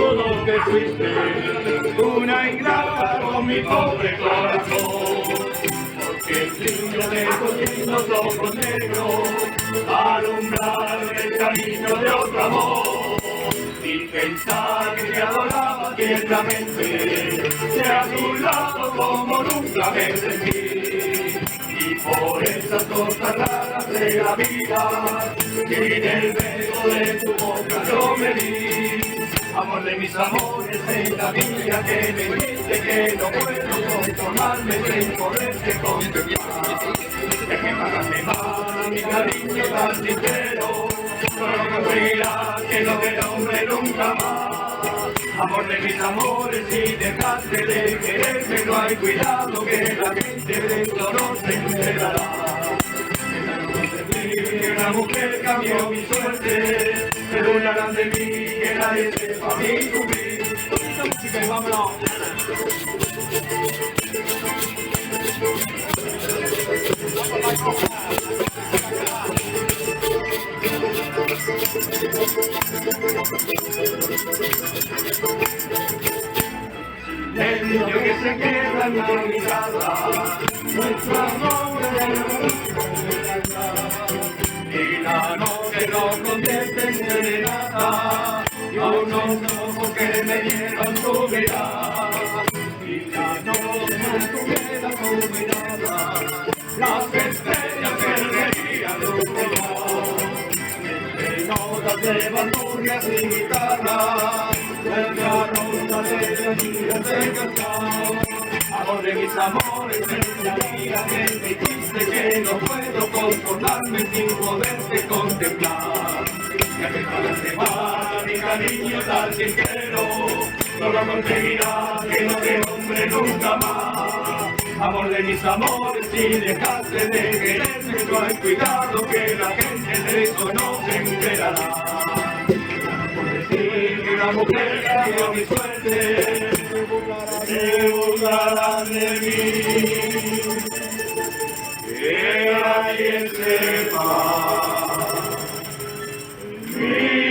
Lo que fuiste, una ingrata con mi pobre corazón, porque el brillo de tus lindos ojos negros alumbrar el camino de otro amor, y pensar que te adoraba tiernamente, que a tu lado como nunca me sentí, y por esas cosas raras de la vida, y en el beso de tu boca yo me di. Amor de mis amores, en la vida que me diste que no puedo conformarme sin poderte contemplar. Dejé pagaste mal mi cariño tan sincero, solo conseguirás que no te nombre nunca más. Amor de mis amores, si dejaste de quererme, no hay cuidado que la gente de esto no se enterará. Una mujer cambió mi suerte, se burlarán de mí, que nadie sepa mi cumplir. Poquita música y vámonos. El niño que se queda en la mirada, nuestro amor y la noche lo convierte en serenata, y unos ojos que me dieron tu mirada, y la noche tuviera tu mirada, las estrellas perderían tu color, entre notas de bandurrias y guitarra, nuestra ronda de días de cantar. Amor de mis amores, en la vida que me dijiste que no puedo conformarme sin poderte contemplar. Ya te pagaste mal mi cariño tan sincero, no lo conseguirás que no te nombre nunca más. Amor de mis amores, si dejaste de quererme, no hay cuidado que la gente de eso no se enterará. Por decir que una mujer cambió mi suerte, se burlarán de mí, que nadie sepa mi